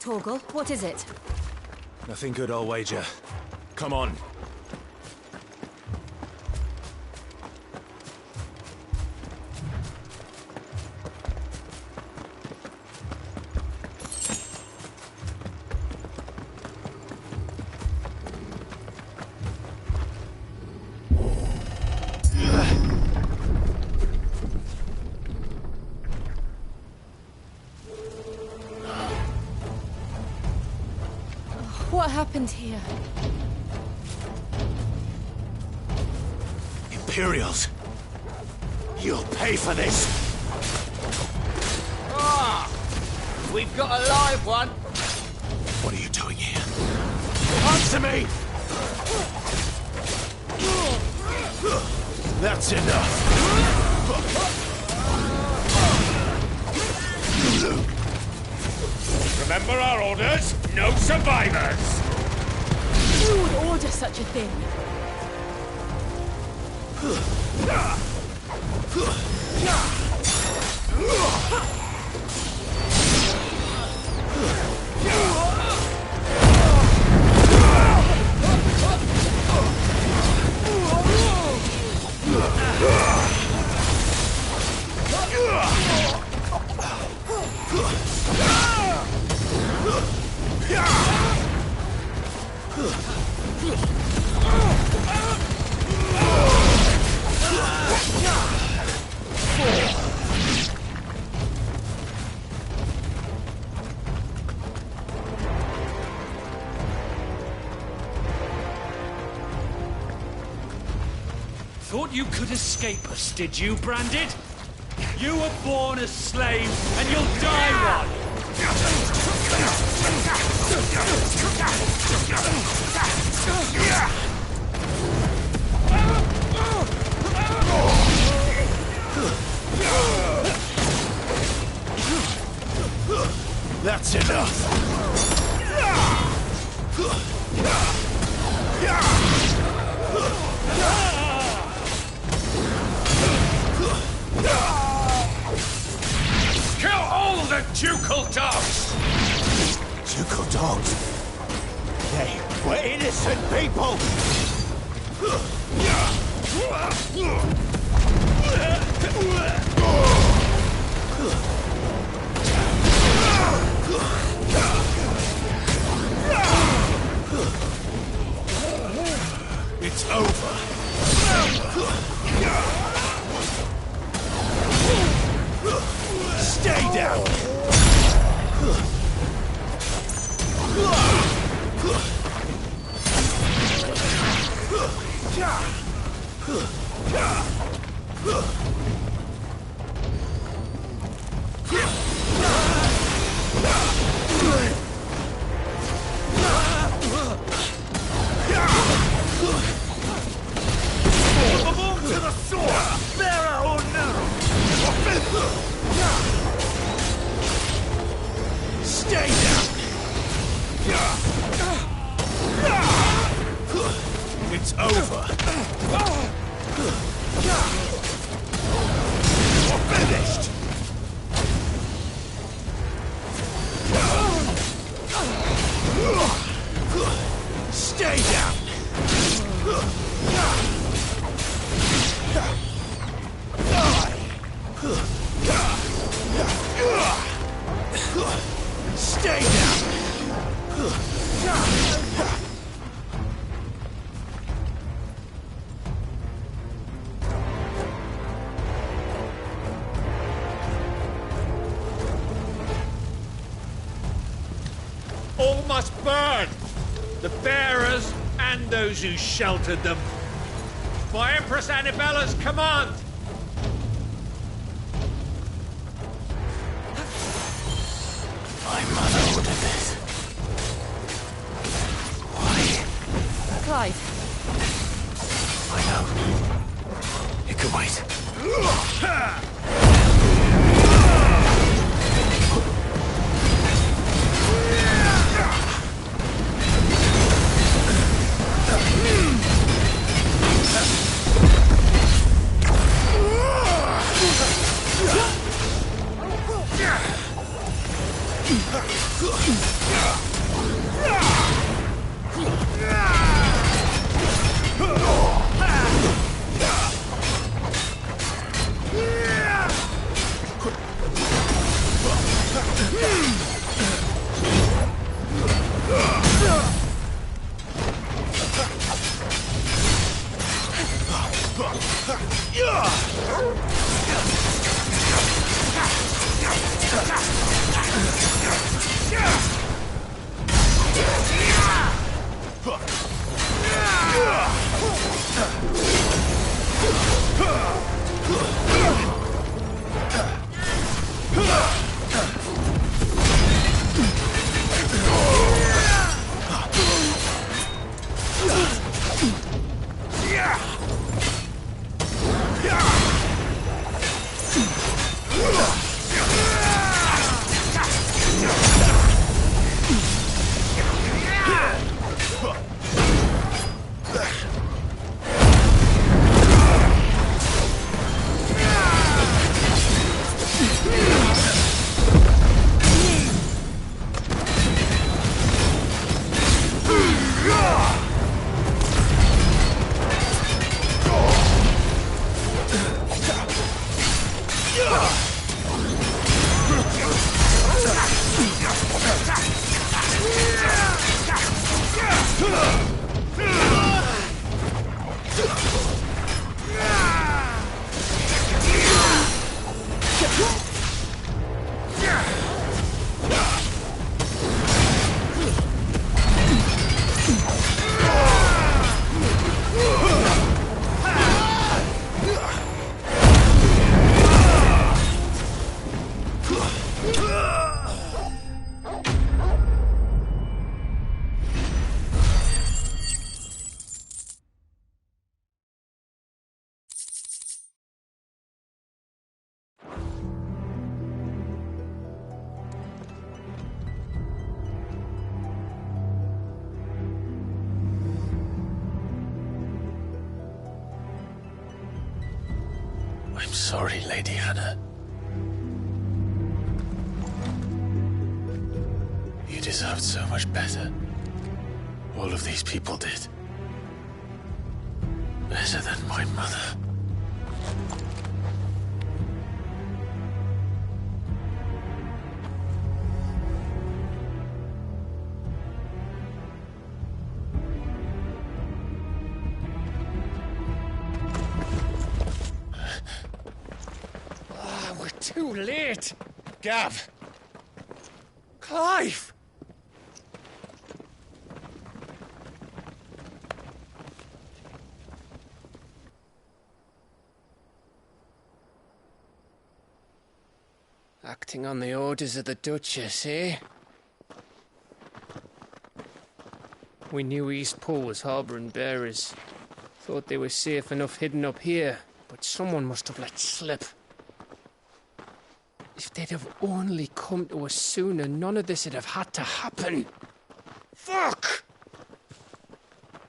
Torgal, what is it? Nothing good, I'll wager. Come on. What happened here? Imperials! You'll pay for this! Ah! We've got a live one! What are you doing here? Answer me! That's enough! Remember our orders? No survivors! Who would order such a thing? Thought you could escape us, did you, Branded? You were born a slave, and you'll die one! That's enough! Kill all the ducal dogs! Ducal dogs? They were innocent people! It's over! Stay down! To the sword! Bearer or no! Stay down! It's over! You're finished! Stay down! Stay down! All must burn! The bearers and those who sheltered them. By Empress Annibella's command! My mother ordered this. Why? Clive. I know. It can wait. I'm sorry, Lady Hannah. You deserved so much better. All of these people did. Better than my mother. We're too late. Gav. Clive. Acting on the orders of the Duchess, eh? We knew EASTPOOL was harbouring bearers. Thought they were safe enough hidden up here, but someone must have let slip. If they'd have only come to us sooner, none of this would have had to happen. Fuck!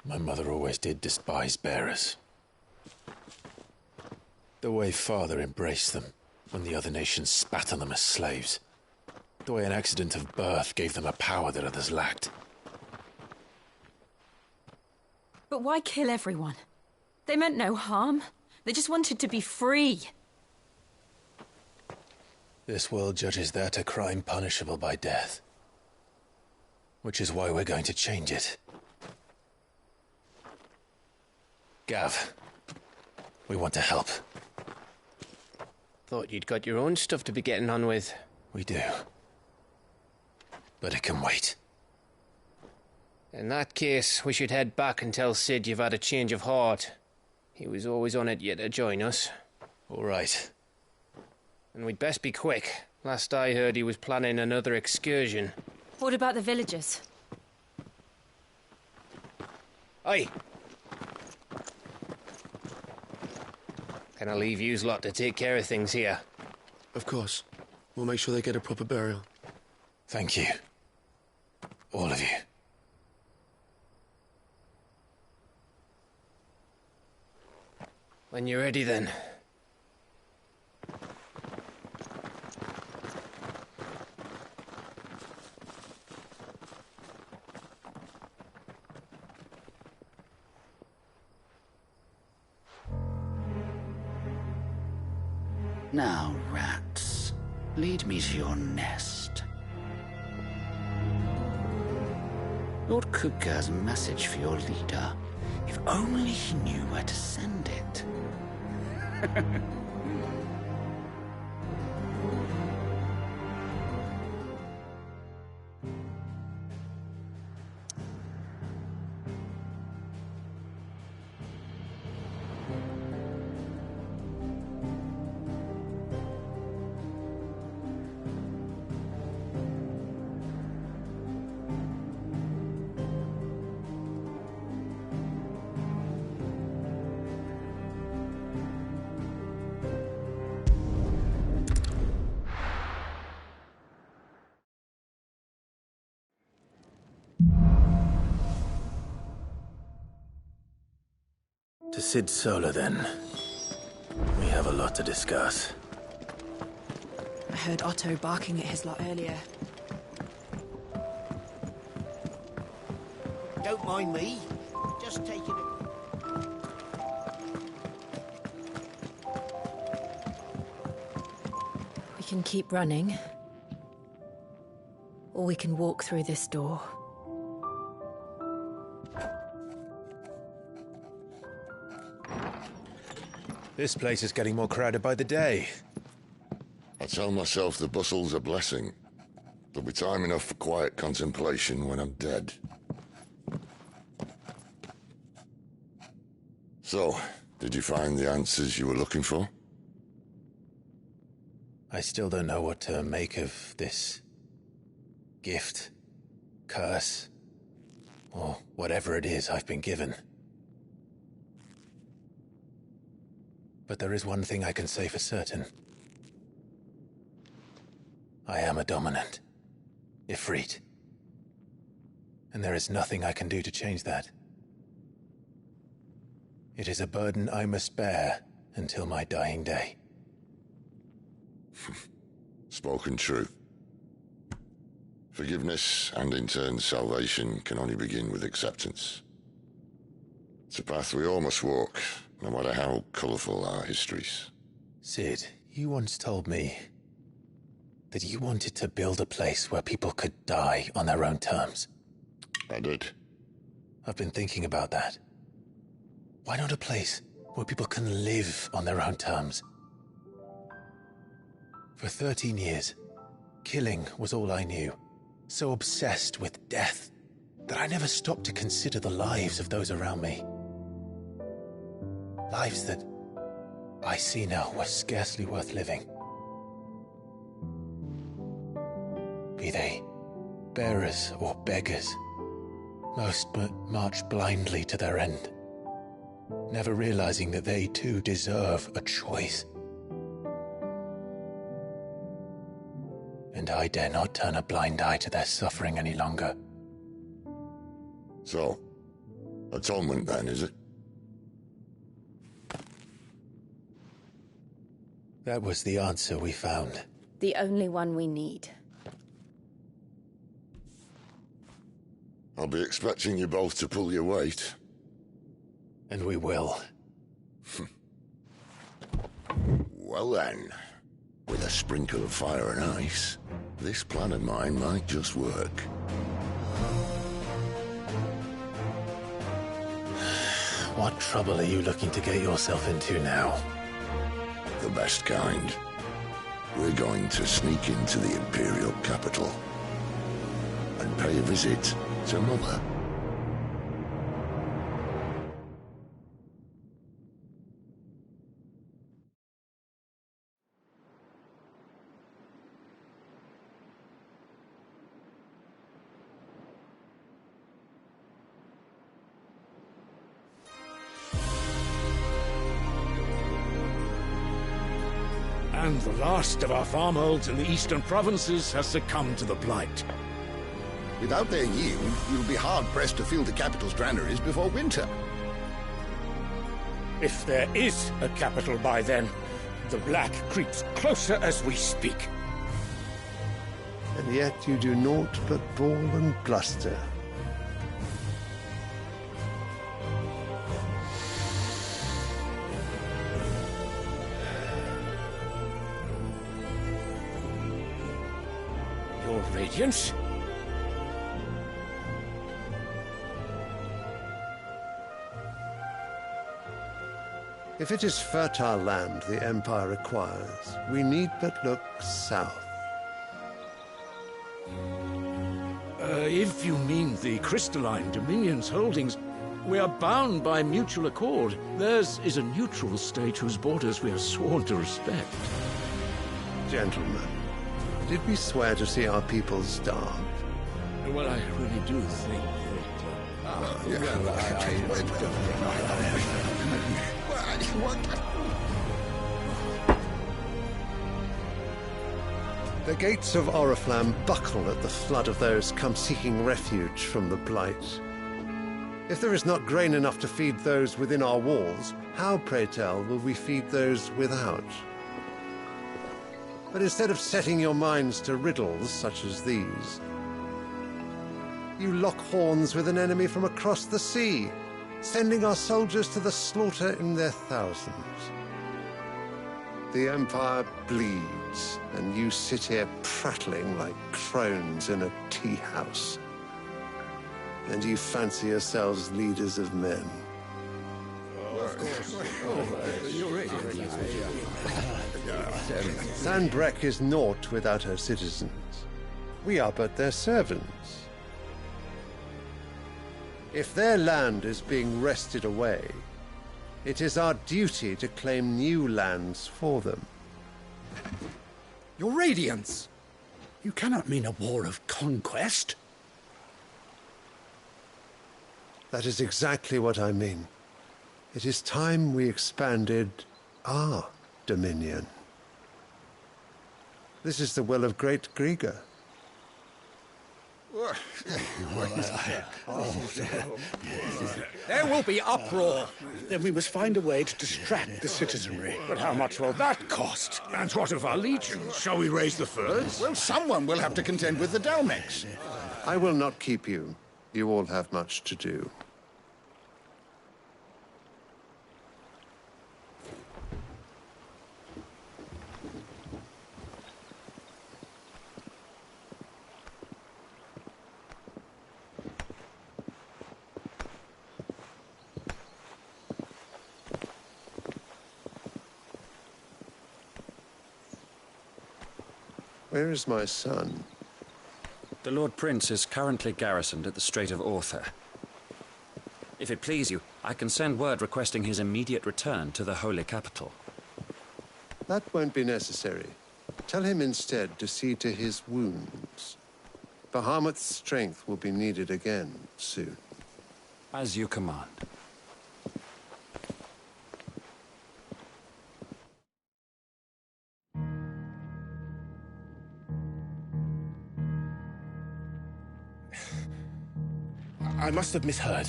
My mother always did despise bearers. The way Father embraced them when the other nations spat on them as slaves. The way an accident of birth gave them a power that others lacked. But why kill everyone? They meant no harm. They just wanted to be free. This world judges that a crime punishable by death. Which is why we're going to change it. Gav, we want to help. Thought you'd got your own stuff to be getting on with. We do. But it can wait. In that case, we should head back and tell Sid you've had a change of heart. He was always on it yet to join us. All right. And we'd best be quick. Last I heard, he was planning another excursion. What about the villagers? Aye. Can I leave yous lot to take care of things here? Of course. We'll make sure they get a proper burial. Thank you. All of you. When you're ready, then. Now, rats, lead me to your nest. Lord Kupka's message for your leader. If only he knew where to send it. To Sid Solar, then. We have a lot to discuss. I heard Otto barking at his lot earlier. Don't mind me. Just taking it. We can keep running. Or we can walk through this door. This place is getting more crowded by the day. I tell myself the bustle's a blessing. There'll be time enough for quiet contemplation when I'm dead. So, did you find the answers you were looking for? I still don't know what to make of this gift, curse, or whatever it is I've been given. But there is one thing I can say for certain. I am a dominant, Ifrit. And there is nothing I can do to change that. It is a burden I must bear until my dying day. Spoken true. Forgiveness, and in turn salvation, can only begin with acceptance. It's a path we all must walk, no matter how colourful our histories. Sid, you once told me that you wanted to build a place where people could die on their own terms. I did. I've been thinking about that. Why not a place where people can live on their own terms? For 13 years, killing was all I knew. So obsessed with death that I never stopped to consider the lives of those around me. Lives that I see now were scarcely worth living. Be they bearers or beggars, most march blindly to their end, never realizing that they too deserve a choice. And I dare not turn a blind eye to their suffering any longer. So, atonement then, is it? That was the answer we found. The only one we need. I'll be expecting you both to pull your weight. And we will. Well then, with a sprinkle of fire and ice, this plan of mine might just work. What trouble are you looking to get yourself into now? The best kind. We're going to sneak into the Imperial capital and pay a visit to Mother. And the last of our farmholds in the eastern provinces has succumbed to the blight. Without their yield, you'll be hard-pressed to fill the capital's granaries before winter. If there is a capital by then, the black creeps closer as we speak. And yet you do naught but bawl and bluster. Your Radiance? If it is fertile land the Empire requires, we need but look south. If you mean the crystalline Dominion's holdings, we are bound by mutual accord. Theirs is a neutral state whose borders we are sworn to respect. Gentlemen, did we swear to see our people starve? Well, I really do think The gates of Oriflamme buckle at the flood of those come seeking refuge from the Blight. If there is not grain enough to feed those within our walls, how, pray tell, will we feed those without? But instead of setting your minds to riddles such as these, you lock horns with an enemy from across the sea, sending our soldiers to the slaughter in their thousands. The Empire bleeds, and you sit here prattling like crones in a tea house. And you fancy yourselves leaders of men. Sanbreque is naught without her citizens. We are but their servants. If their land is being wrested away, it is our duty to claim new lands for them. Your Radiance! You cannot mean a war of conquest. That is exactly what I mean. It is time we expanded our dominion. This is the will of great Grieger. There will be uproar. Then we must find a way to distract the citizenry. But how much will that cost? And what of our legions? Shall we raise the furs? Well, someone will have to contend with the Dalmex. I will not keep you. You all have much to do. Where is my son? The Lord Prince is currently garrisoned at the Strait of Arthur. If it please you, I can send word requesting his immediate return to the Holy Capital. That won't be necessary. Tell him instead to see to his wounds. Bahamut's strength will be needed again soon. As you command. I must have misheard.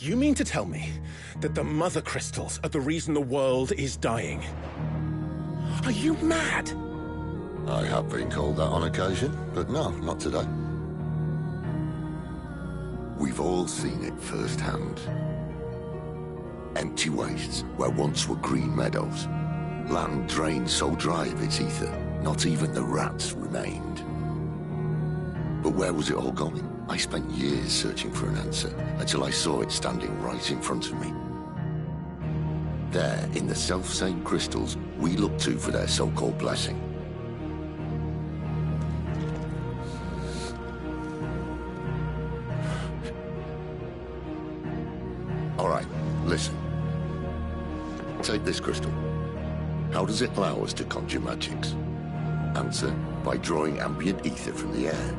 You mean to tell me that the Mother Crystals are the reason the world is dying? Are you mad? I have been called that on occasion, but no, not today. We've all seen it firsthand. Empty wastes where once were green meadows. Land drained so dry of its ether, not even the rats remained. But where was it all going? I spent years searching for an answer, until I saw it standing right in front of me. There, in the self-same crystals we look to for their so-called blessing. All right, listen. Take this crystal. How does it allow us to conjure magics? Answer, by drawing ambient ether from the air.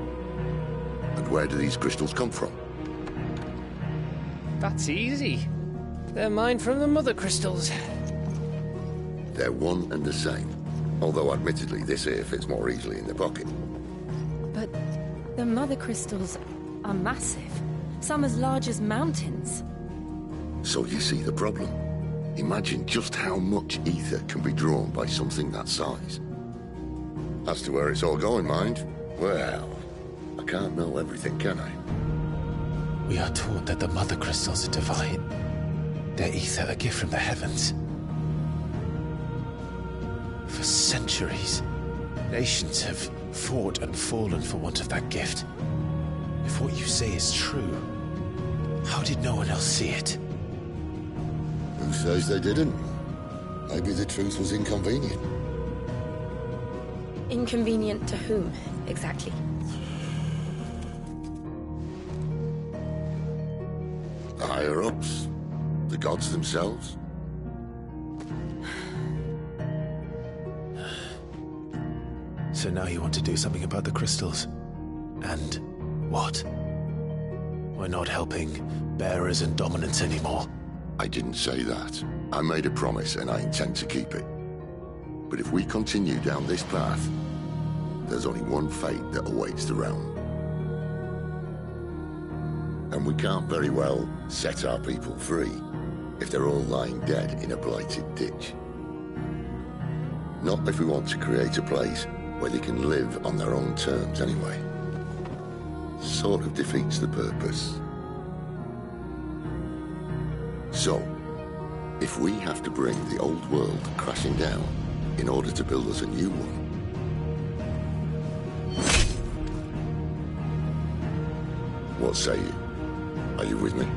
And where do these crystals come from? That's easy. They're mine from the Mother Crystals. They're one and the same. Although admittedly this here fits more easily in the pocket. But the Mother Crystals are massive. Some as large as mountains. So you see the problem. Imagine just how much ether can be drawn by something that size. As to where it's all going, mind, well, I can't know everything, can I? We are taught that the Mother Crystals are divine. Their ether a gift from the heavens. For centuries, nations have fought and fallen for want of that gift. If what you say is true, how did no one else see it? Who says they didn't? Maybe the truth was inconvenient. Inconvenient to whom, exactly? The higher-ups? The gods themselves? So now you want to do something about the crystals? And what? We're not helping bearers and dominants anymore. I didn't say that. I made a promise and I intend to keep it. But if we continue down this path, there's only one fate that awaits the realm. And we can't very well set our people free if they're all lying dead in a blighted ditch. Not if we want to create a place where they can live on their own terms anyway. Sort of defeats the purpose. So, if we have to bring the old world crashing down in order to build us a new one, what say you? Are you with me?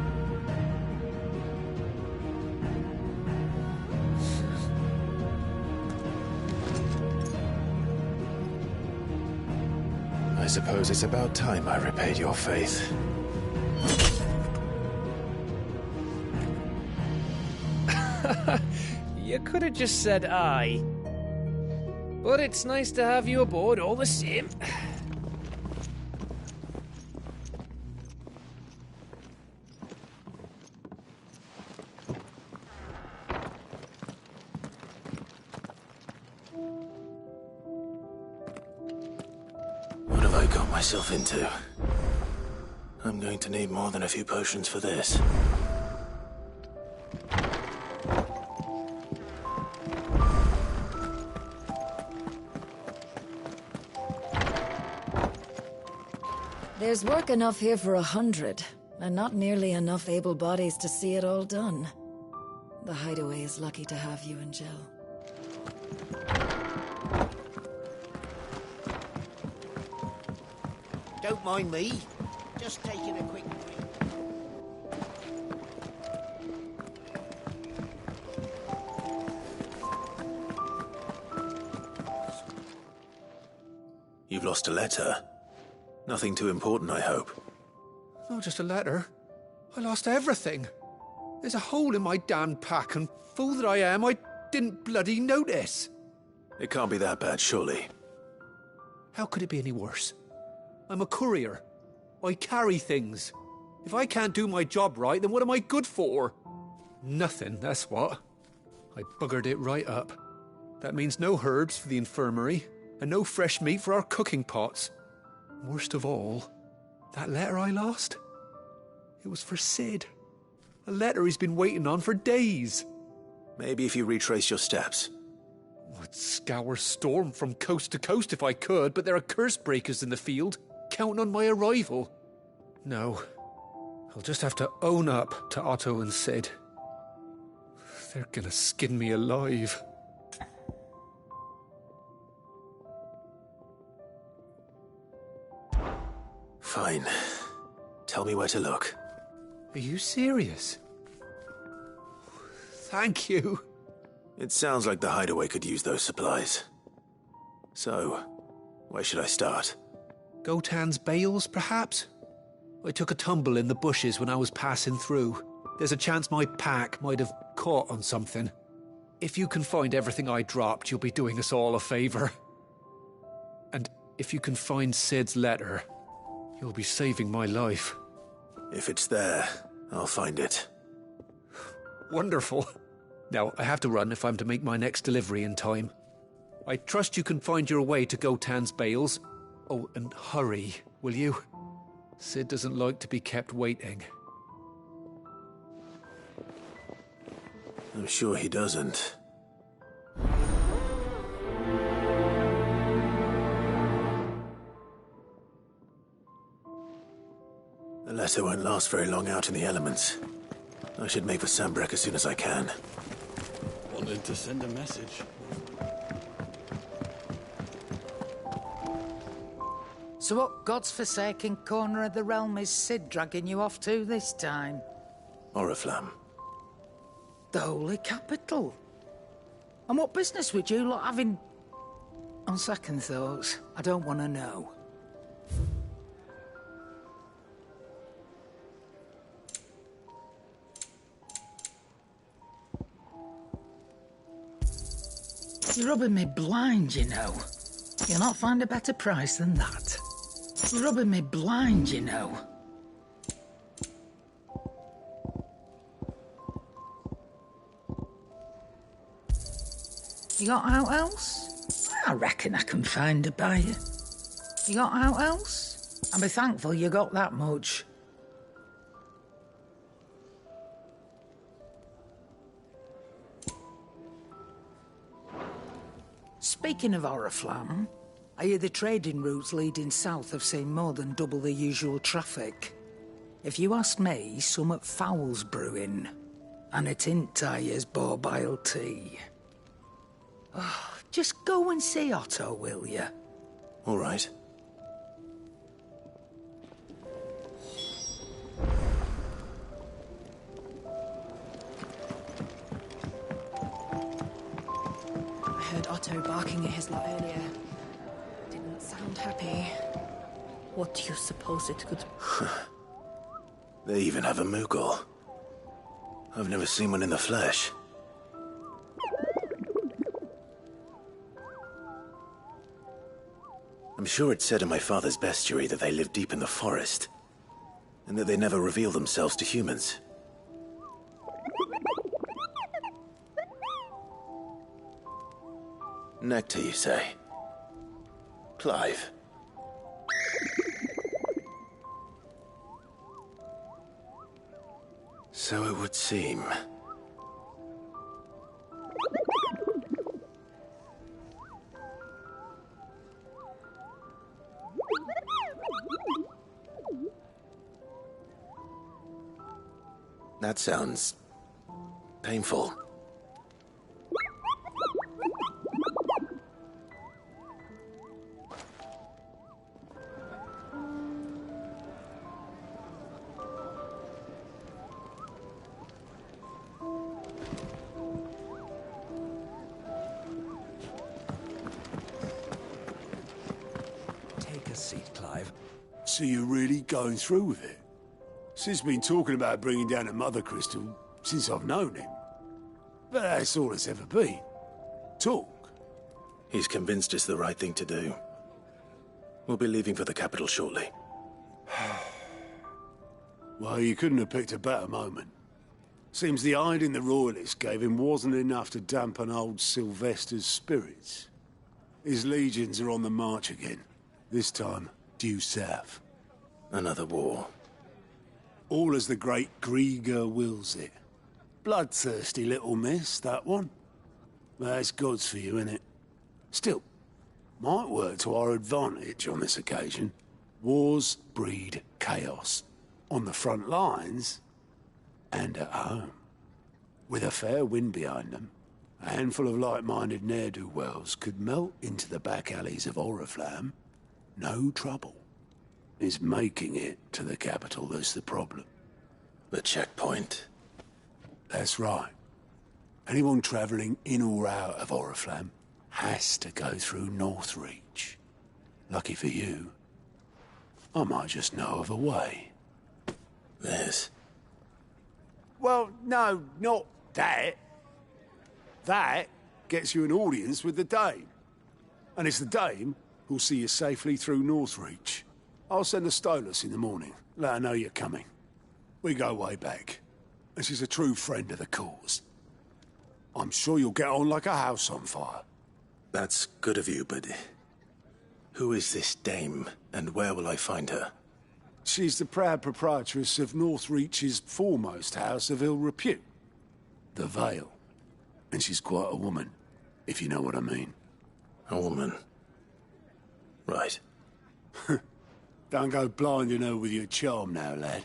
I suppose it's about time I repaid your faith. You could have just said aye. But it's nice to have you aboard all the same. What have I got myself into? I'm going to need more than a few potions for this. There's work enough here for 100, and not nearly enough able bodies to see it all done. The Hideaway is lucky to have you and Jill. Don't mind me. Just taking a quick break. You've lost a letter. Nothing too important, I hope. Not just a letter. I lost everything. There's a hole in my damn pack, and fool that I am, I didn't bloody notice. It can't be that bad, surely. How could it be any worse? I'm a courier. I carry things. If I can't do my job right, then what am I good for? Nothing, that's what. I buggered it right up. That means no herbs for the infirmary, and no fresh meat for our cooking pots. Worst of all, that letter I lost, it was for Sid. A letter he's been waiting on for days. Maybe if you retrace your steps. I'd scour Storm from coast to coast if I could, but there are curse breakers in the field, counting on my arrival. No, I'll just have to own up to Otto and Sid. They're gonna skin me alive. Fine. Tell me where to look. Are you serious? Thank you. It sounds like the Hideaway could use those supplies. So, where should I start? Gotan's bales, perhaps? I took a tumble in the bushes when I was passing through. There's a chance my pack might have caught on something. If you can find everything I dropped, you'll be doing us all a favor. And if you can find Sid's letter, you'll be saving my life. If it's there, I'll find it. Wonderful. Now, I have to run if I'm to make my next delivery in time. I trust you can find your way to Gotan's bales. Oh, and hurry, will you? Sid doesn't like to be kept waiting. I'm sure he doesn't. The letter won't last very long out in the elements. I should make for Sambrek as soon as I can. Wanted to send a message. So what God's forsaken corner of the realm is Sid dragging you off to this time? Oriflamme. The Holy Capital. And what business would you lot having... On second thoughts, I don't want to know. You're rubbing me blind, you know. You'll not find a better price than that. You're rubbing me blind, you know. You got out else? I reckon I can find a buyer. You got out else? I'll be thankful you got that much. Speaking of Oriflamme, I hear the trading routes leading south have seen more than double the usual traffic. If you ask me, summat foul's brewing. And it ain't Tyre's borbile tea. Oh, just go and see Otto, will you? All right. I heard Otto barking at his lot earlier. Didn't sound happy. What do you suppose it could... They even have a Moogle. I've never seen one in the flesh. I'm sure it said in my father's bestiary that they live deep in the forest, and that they never reveal themselves to humans. Nectar, you say? Clive. So it would seem. That sounds painful. Take a seat, Clive. So you're really going through with it? Sid's been talking about bringing down a Mother Crystal since I've known him. But that's all it's ever been. Talk. He's convinced it's the right thing to do. We'll be leaving for the capital shortly. Well, you couldn't have picked a better moment. Seems the hiding the Royalists gave him wasn't enough to dampen old Sylvester's spirits. His legions are on the march again. This time, due south. Another war. All as the great Grieger wills it. Bloodthirsty little miss, that one. That's God's for you, innit? Still, might work to our advantage on this occasion. Wars breed chaos. On the front lines, and at home. With a fair wind behind them, a handful of like-minded ne'er-do-wells could melt into the back alleys of Oriflamme. No trouble. It's making it to the capital that's the problem. The checkpoint. That's right. Anyone travelling in or out of Oriflamme has to go through Northreach. Lucky for you, I might just know of a way. There's... Well, no, not that. That gets you an audience with the Dame. And it's the Dame who'll see you safely through Northreach. I'll send a Stolas in the morning. Let her know you're coming. We go way back. And she's a true friend of the cause. I'm sure you'll get on like a house on fire. That's good of you, but... who is this Dame, and where will I find her? She's the proud proprietress of Northreach's foremost house of ill repute. The Vale. And she's quite a woman, if you know what I mean. A woman. Right. Don't go blinding her with your charm now, lad.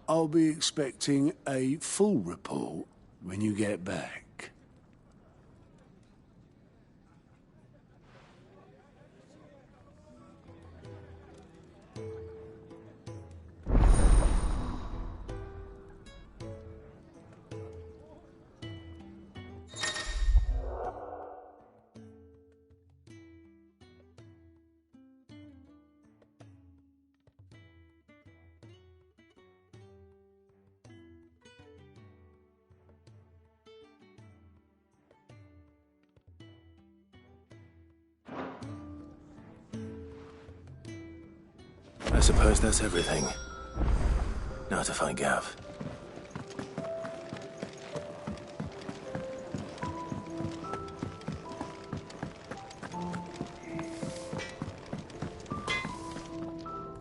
I'll be expecting a full report when you get back. suppose that's everything. Now to find Gav.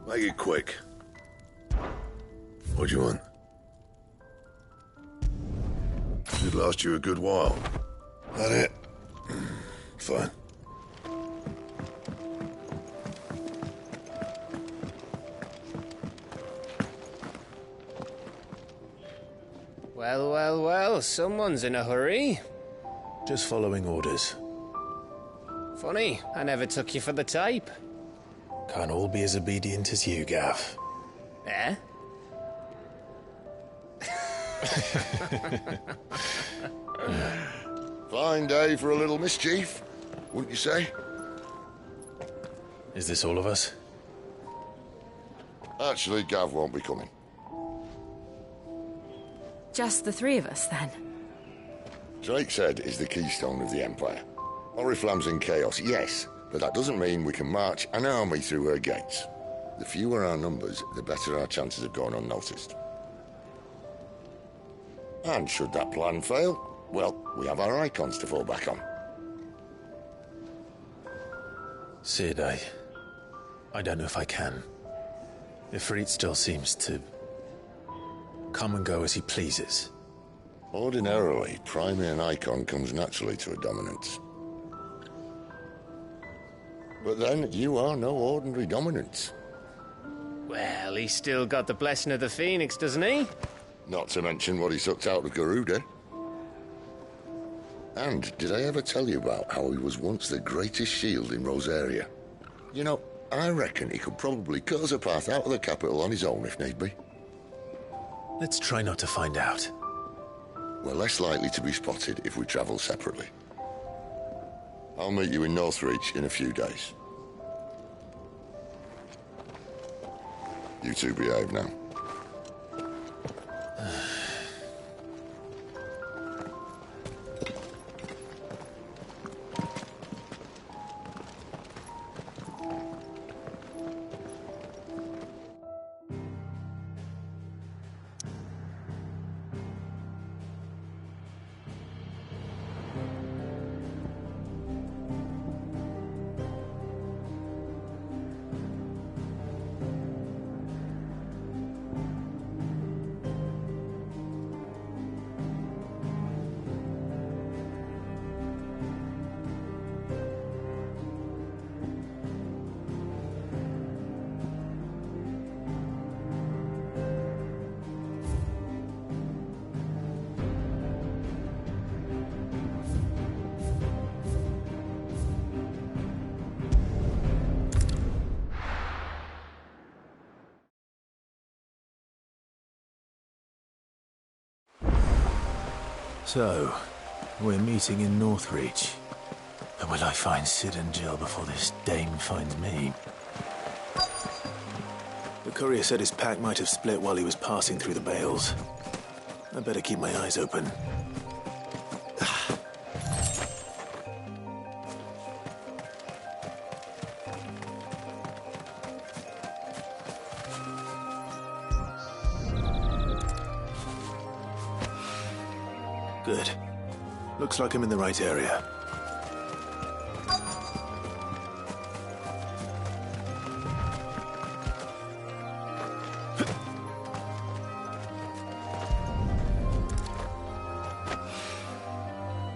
Make it quick. What do you want? Should last you a good while. That it? Fine. Well, well, well, someone's in a hurry. Just following orders. Funny, I never took you for the type. Can't all be as obedient as you, Gav. Eh? Fine day for a little mischief, wouldn't you say? Is this all of us? Actually, Gav won't be coming. Just the three of us, then? Drake's Head is the keystone of the Empire. Oriflamme's in chaos, yes, but that doesn't mean we can march an army through her gates. The fewer our numbers, the better our chances of going unnoticed. And should that plan fail, well, we have our Eikons to fall back on. Sid, I don't know if I can. Ifrit still seems to come and go as he pleases. Ordinarily, priming an Eikon comes naturally to a dominance. But then, you are no ordinary dominance. Well, he's still got the blessing of the Phoenix, doesn't he? Not to mention what he sucked out of Garuda. And did I ever tell you about how he was once the greatest shield in Rosaria? You know, I reckon he could probably cut us a path out of the capital on his own if need be. Let's try not to find out. We're less likely to be spotted if we travel separately. I'll meet you in Northreach in a few days. You two behave now. So, we're meeting in Northreach. But will I find Sid and Jill before this dame finds me? The courier said his pack might have split while he was passing through the bales. I better keep my eyes open. Good. Looks like I'm in the right area.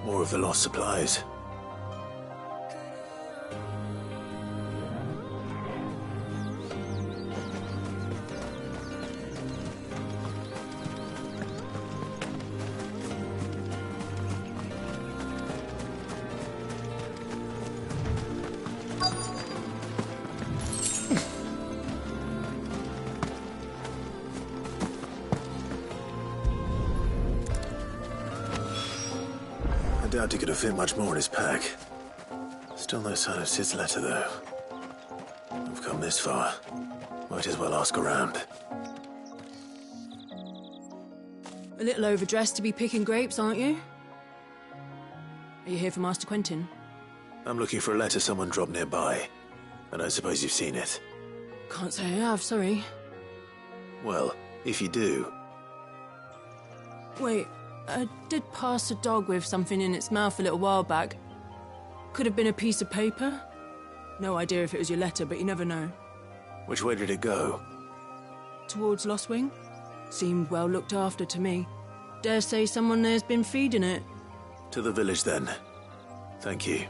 More of the lost supplies. I doubt he could have fit much more in his pack. Still no sign of Sid's letter, though. I've come this far. Might as well ask around. A little overdressed to be picking grapes, aren't you? Are you here for Master Quentin? I'm looking for a letter someone dropped nearby, and I suppose you've seen it. Can't say I have, sorry. Well, if you do... Wait, I did pass a dog with something in its mouth a little while back. Could have been a piece of paper. No idea if it was your letter, but you never know. Which way did it go? Towards Lostwing. Seemed well looked after to me. Dare say someone there's been feeding it. To the village, then. Thank you.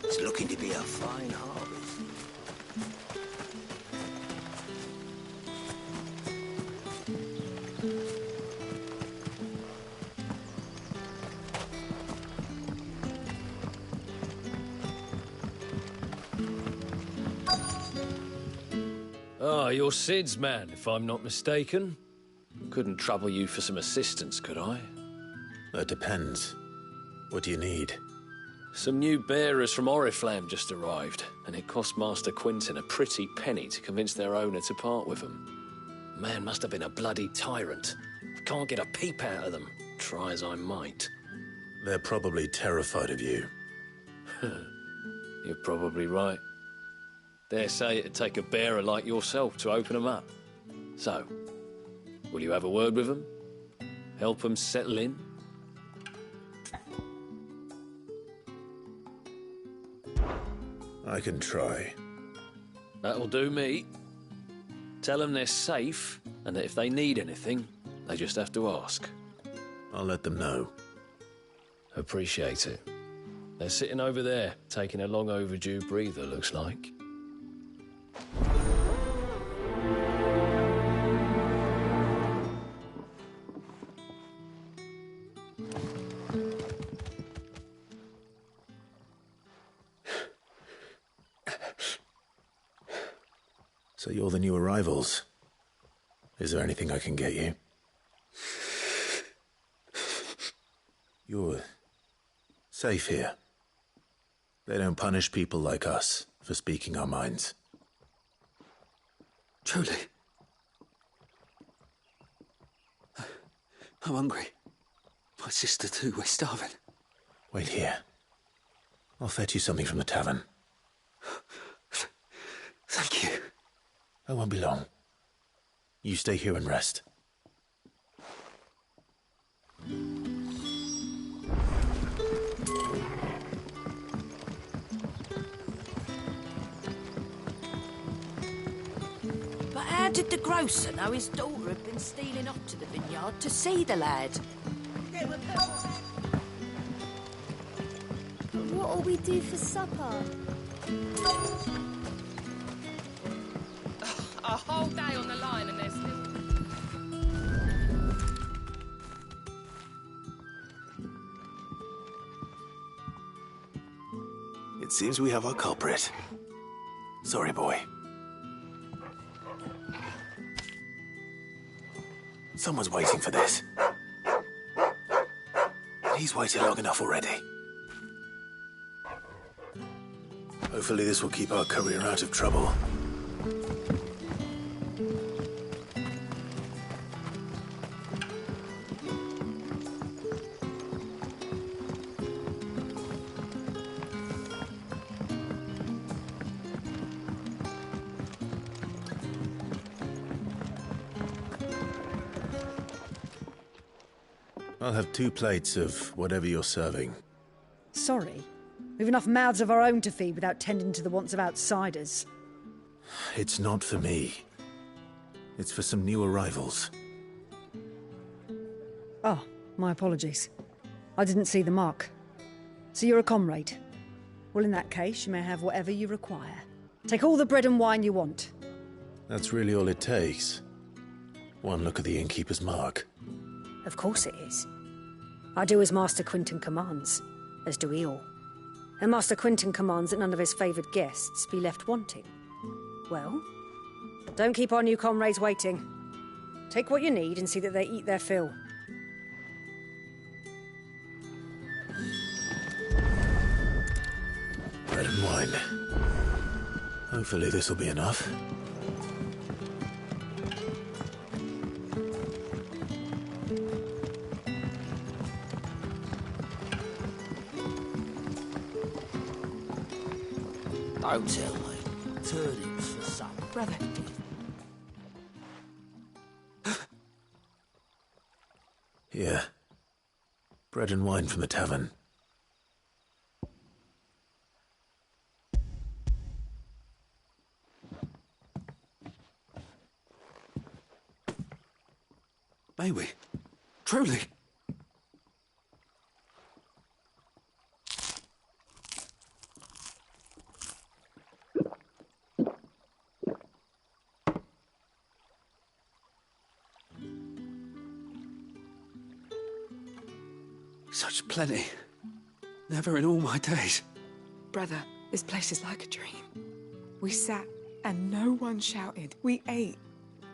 It's looking to be a fine harvest. Ah, you're Sid's man, if I'm not mistaken. Couldn't trouble you for some assistance, could I? That depends. What do you need? Some new bearers from Oriflamme just arrived, and it cost Master Quinton a pretty penny to convince their owner to part with them. Man must have been a bloody tyrant. Can't get a peep out of them, try as I might. They're probably terrified of you. You're probably right. Dare say it'd take a bearer like yourself to open them up. So, will you have a word with them? Help them settle in? I can try. That'll do me. Tell them they're safe, and that if they need anything, they just have to ask. I'll let them know. Appreciate it. They're sitting over there, taking a long overdue breather, looks like. So you're the new arrivals. Is there anything I can get you? You're safe here. They don't punish people like us for speaking our minds. Truly. I'm hungry. My sister too, we're starving. Wait here. I'll fetch you something from the tavern. Thank you. I won't be long. You stay here and rest. But how did the grocer know his daughter had been stealing off to the vineyard to see the lad? What'll we do for supper? A whole day on the line and they're still... It seems we have our culprit. Sorry, boy. Someone's waiting for this. He's waited long enough already. Hopefully this will keep our career out of trouble. I'll have 2 plates of whatever you're serving. Sorry. We've enough mouths of our own to feed without tending to the wants of outsiders. It's not for me. It's for some new arrivals. Oh, my apologies. I didn't see the mark. So you're a comrade. Well, in that case, you may have whatever you require. Take all the bread and wine you want. That's really all it takes. One look at the innkeeper's mark. Of course it is. I do as Master Quinton commands, as do we all. And Master Quinton commands that none of his favoured guests be left wanting. Well, don't keep our new comrades waiting. Take what you need and see that they eat their fill. Bread and wine. Hopefully this will be enough. Don't tell me. Turnips for supper. Brother. Here. Bread and wine from the tavern. May we? Truly? Such plenty. Never in all my days. Brother, this place is like a dream. We sat and no one shouted. We ate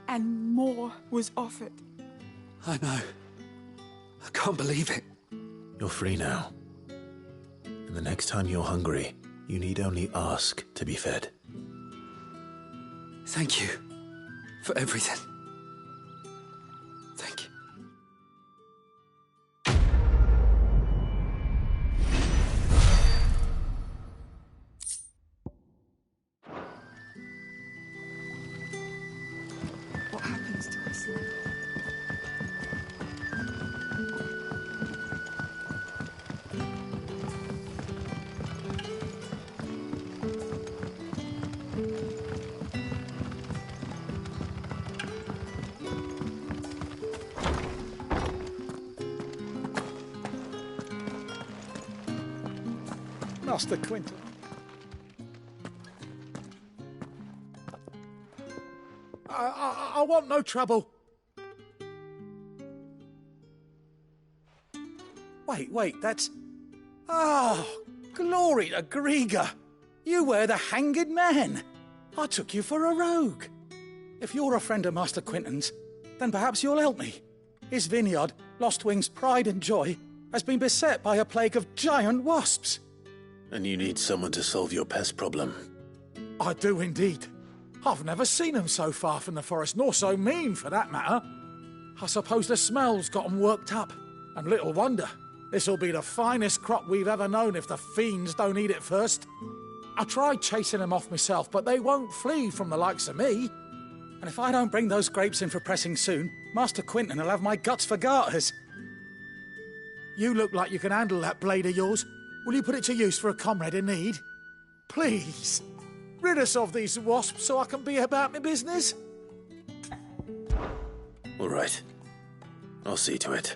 and more was offered. I know. I can't believe it. You're free now. And the next time you're hungry, you need only ask to be fed. Thank you for everything. Thank you. What happens to us now? Master Quinton. I want no trouble. Wait, that's... Oh, glory to Grieger. You were the hanged man. I took you for a rogue. If you're a friend of Master Quinton's, then perhaps you'll help me. His vineyard, Lostwing's pride and joy, has been beset by a plague of giant wasps. And you need someone to solve your pest problem. I do indeed. I've never seen them so far from the forest, nor so mean, for that matter. I suppose the smell's got 'em worked up. And little wonder. This'll be the finest crop we've ever known if the fiends don't eat it first. I tried chasing them off myself, but they won't flee from the likes of me. And if I don't bring those grapes in for pressing soon, Master Quinton will have my guts for garters. You look like you can handle that blade of yours. Will you put it to use for a comrade in need? Please, rid us of these wasps so I can be about my business. All right. I'll see to it.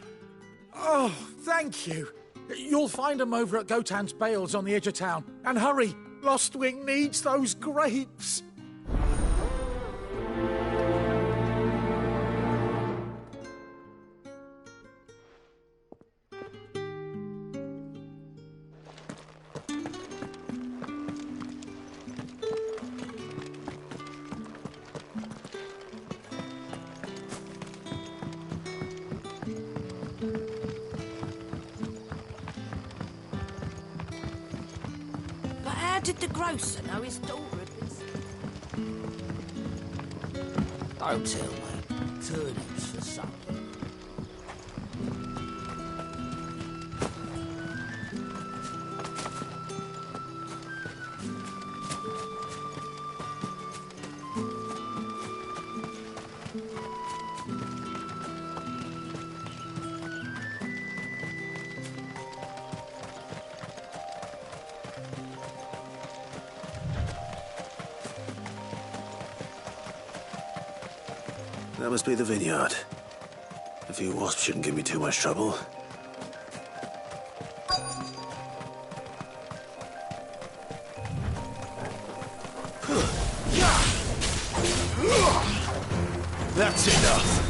Oh, thank you. You'll find them over at Gotan's Bales on the edge of town. And hurry, Lostwing needs those grapes. Did the grocer know his daughter had been... Don't tell me. Turnips for supper. That must be the vineyard. A few wasps shouldn't give me too much trouble. That's enough.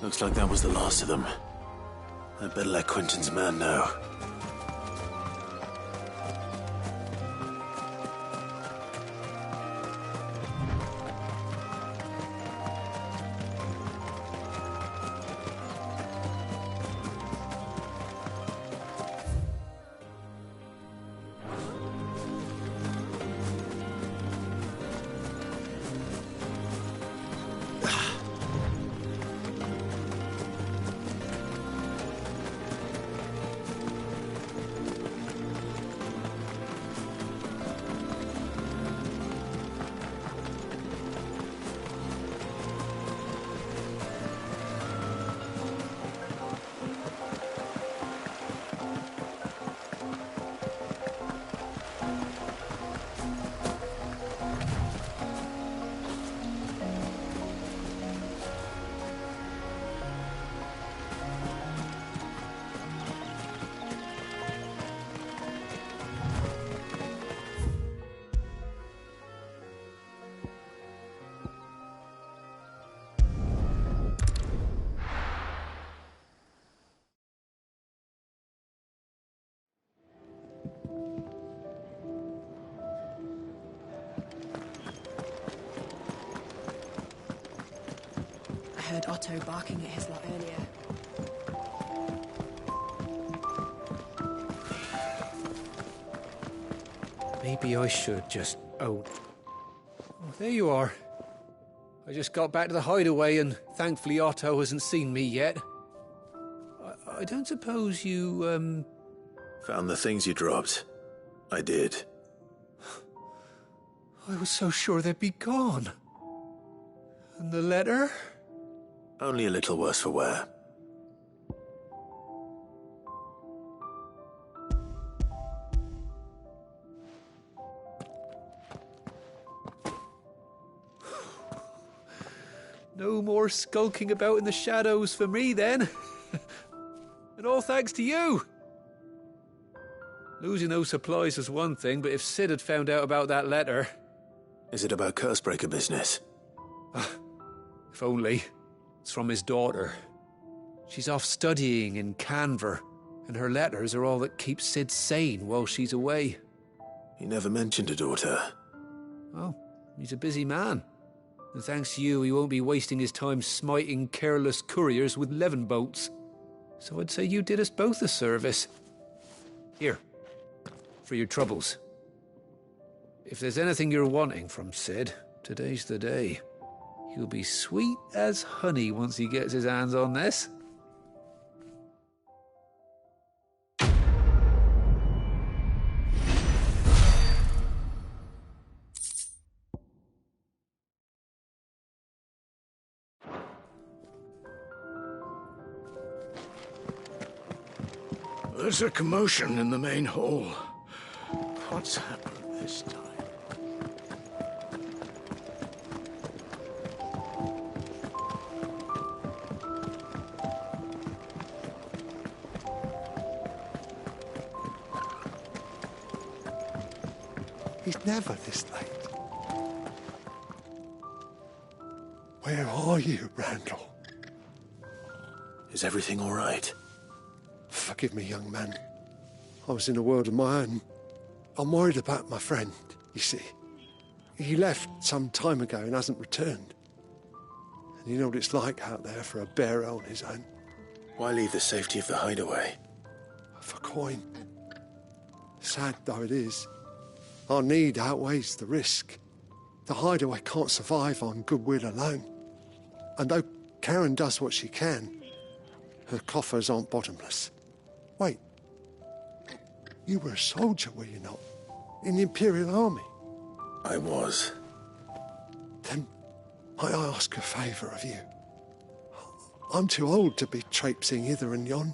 Looks like that was the last of them. I'd better let Quentin's man know. I heard Otto barking at his lot earlier. Maybe I should just... Oh, there you are. I just got back to the hideaway and thankfully Otto hasn't seen me yet. I don't suppose you, Found the things you dropped. I did. I was so sure they'd be gone. And the letter? Only a little worse for wear. No more skulking about in the shadows for me, then. And all thanks to you. Losing those supplies was one thing, but if Sid had found out about that letter... Is it about Cursebreaker business? If only. It's from his daughter. She's off studying in Canver, and her letters are all that keeps Sid sane while she's away. He never mentioned a daughter. Oh, he's a busy man. And thanks to you, he won't be wasting his time smiting careless couriers with levin bolts. So I'd say you did us both a service. Here, for your troubles. If there's anything you're wanting from Sid, today's the day. He'll be sweet as honey once he gets his hands on this. There's a commotion in the main hall. What's happened this time? He's never this late. Where are you, Randall? Is everything all right? Forgive me, young man. I was in a world of my own. I'm worried about my friend, you see. He left some time ago and hasn't returned. And you know what it's like out there for a bearer on his own. Why leave the safety of the hideaway? For coin. Sad though it is, our need outweighs the risk. The hideaway can't survive on goodwill alone. And though Karen does what she can, her coffers aren't bottomless. Wait, you were a soldier, were you not? In the Imperial Army? I was. Then might I ask a favour of you? I'm too old to be traipsing hither and yon.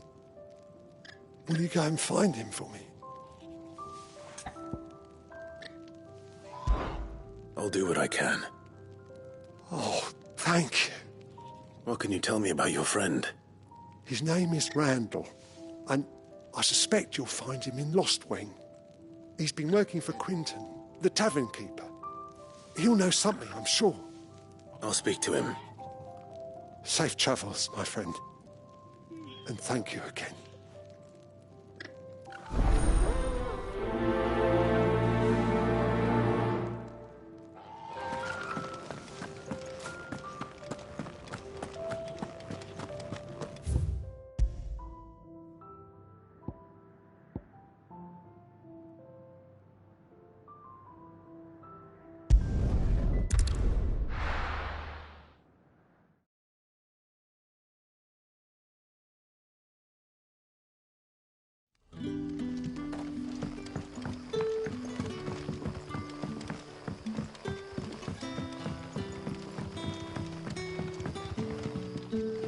Will you go and find him for me? I'll do what I can. Oh, thank you. What can you tell me about your friend? His name is Randall, and I suspect you'll find him in Lostwing. He's been working for Quinton, the tavern keeper. He'll know something, I'm sure. I'll speak to him. Safe travels, my friend. And thank you again.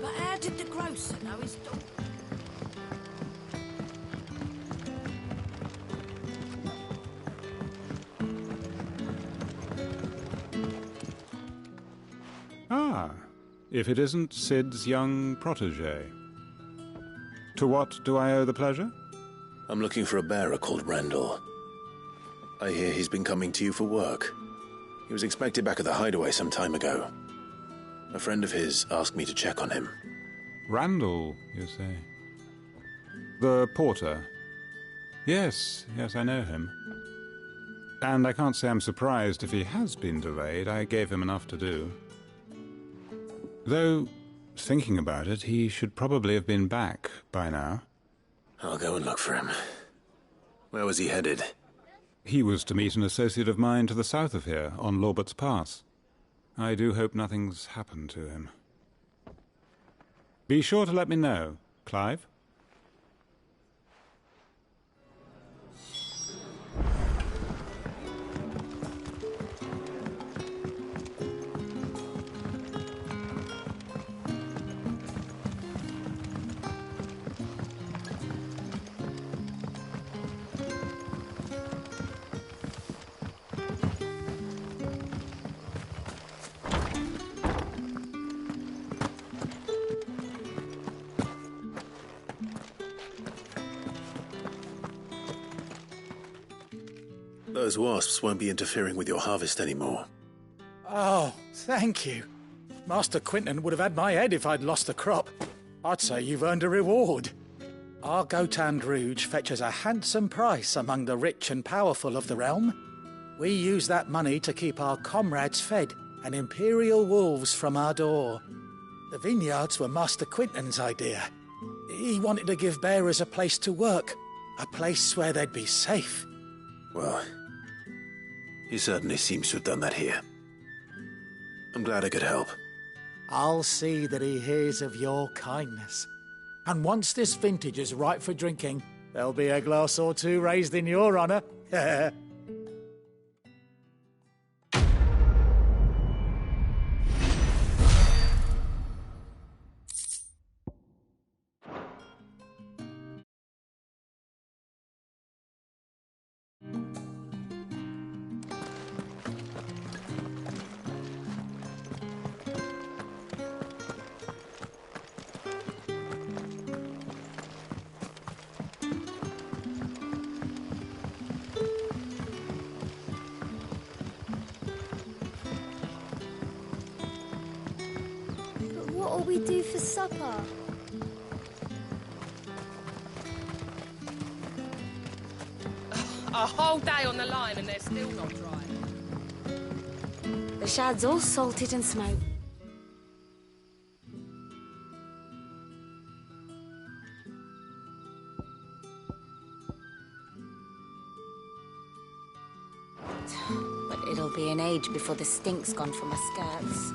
But how did the grocer know his daughter? Ah, if it isn't Sid's young protege. To what do I owe the pleasure? I'm looking for a bearer called Randall. I hear he's been coming to you for work. He was expected back at the hideaway some time ago. A friend of his asked me to check on him. Randall, you say? The porter? Yes, I know him. And I can't say I'm surprised if he has been delayed. I gave him enough to do. Though, thinking about it, he should probably have been back by now. I'll go and look for him. Where was he headed? He was to meet an associate of mine to the south of here, on Lorbert's Pass. I do hope nothing's happened to him. Be sure to let me know, Clive. Those wasps won't be interfering with your harvest anymore. Oh, thank you. Master Quinton would have had my head if I'd lost the crop. I'd say you've earned a reward. Our Gotand Rouge fetches a handsome price among the rich and powerful of the realm. We use that money to keep our comrades fed and imperial wolves from our door. The vineyards were Master Quinton's idea. He wanted to give bearers a place to work, a place where they'd be safe. Well, he certainly seems to have done that here. I'm glad I could help. I'll see that he hears of your kindness. And once this vintage is ripe for drinking, there'll be a glass or two raised in your honour. What'll we do for supper? A whole day on the line and they're still not dry. The shad's all salted and smoked. But it'll be an age before the stink's gone from my skirts.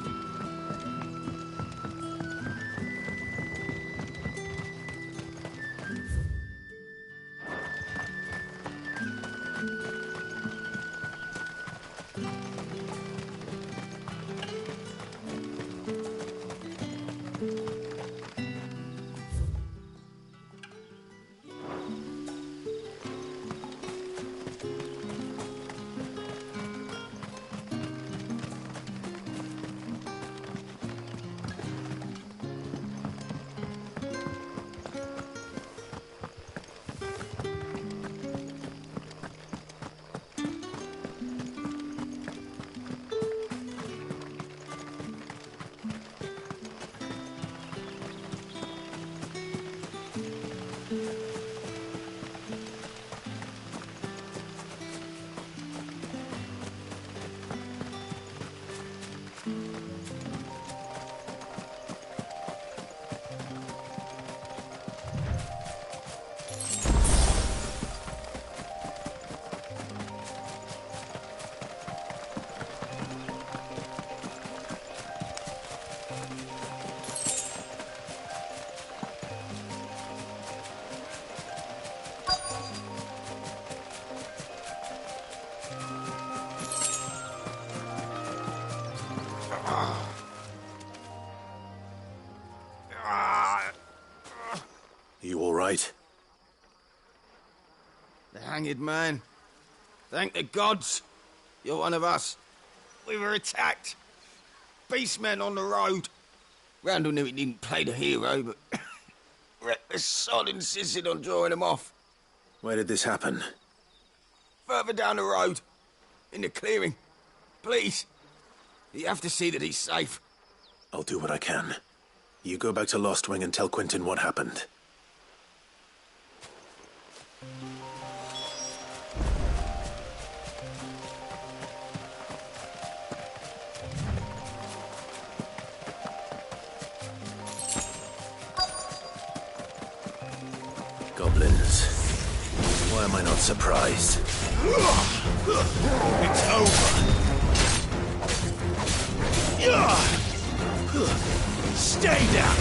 right? The hanged man. Thank the gods. You're one of us. We were attacked. Beastmen on the road. Randall knew he didn't play the hero, but reckless sod insisted on drawing him off. Where did this happen? Further down the road. In the clearing. Please. You have to see that he's safe. I'll do what I can. You go back to Lost Wing and tell Quentin what happened. Goblins. Why am I not surprised? It's over. Stay down.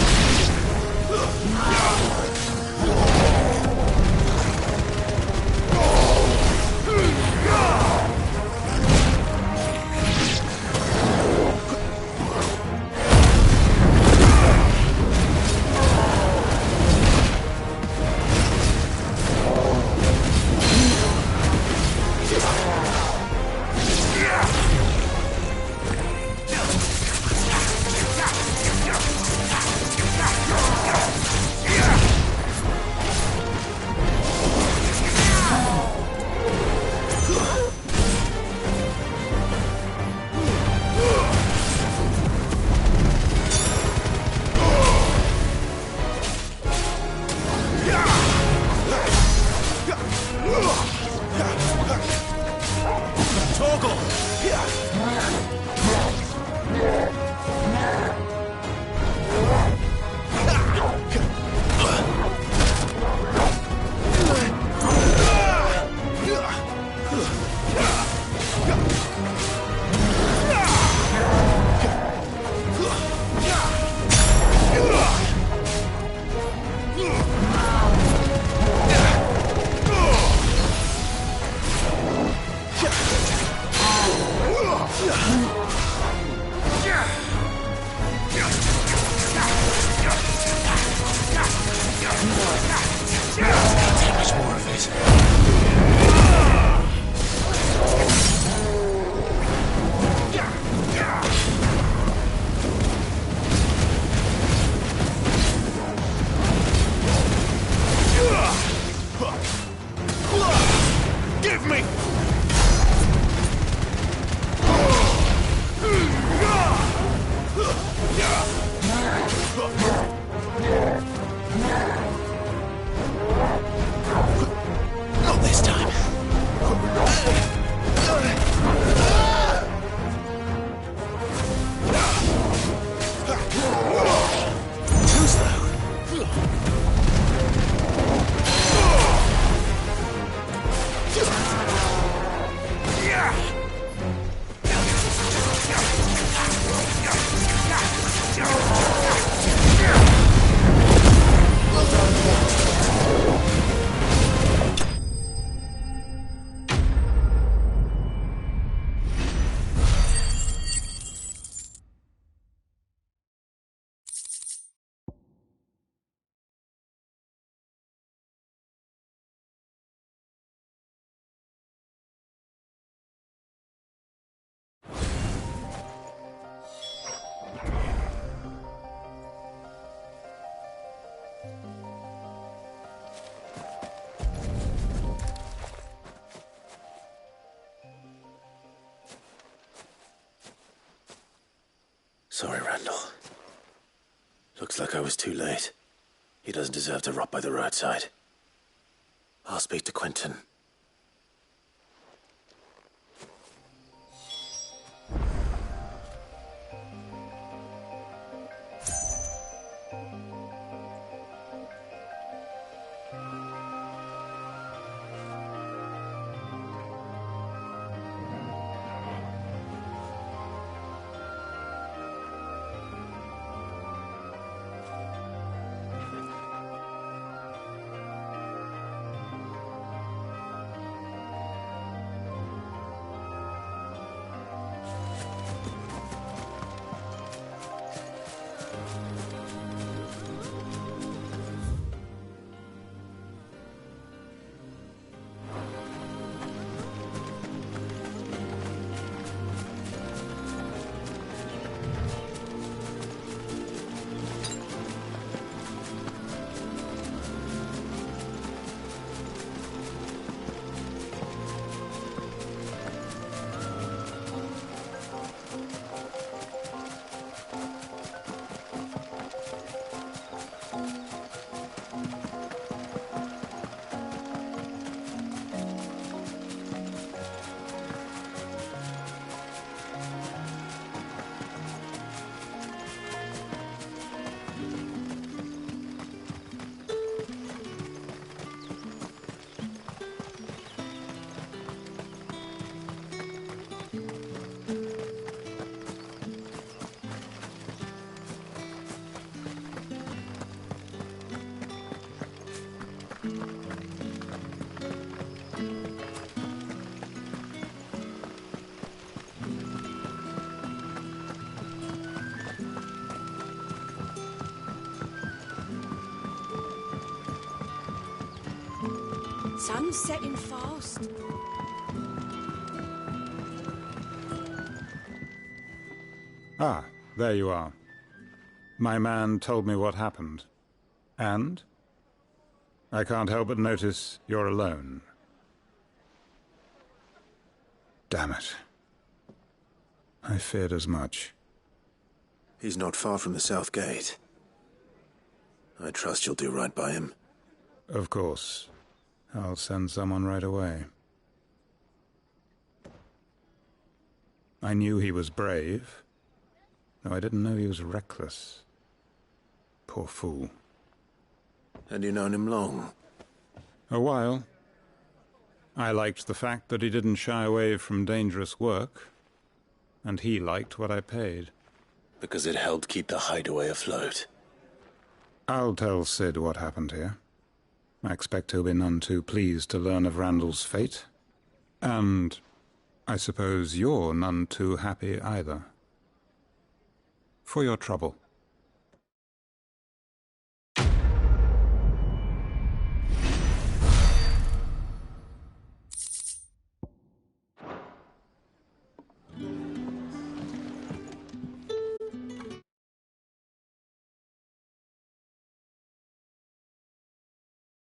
Sorry, Randall. Looks like I was too late. He doesn't deserve to rot by the roadside. I'll speak to Quentin. sun's setting fast. Ah, there you are. My man told me what happened. And? I can't help but notice you're alone. Damn it. I feared as much. He's not far from the South Gate. I trust you'll do right by him. Of course. I'll send someone right away. I knew he was brave, though I didn't know he was reckless. Poor fool. And you known him long? A while. I liked the fact that he didn't shy away from dangerous work, and he liked what I paid. Because it helped keep the hideaway afloat. I'll tell Sid what happened here. I expect he'll be none too pleased to learn of Randall's fate. And I suppose you're none too happy either. For your trouble.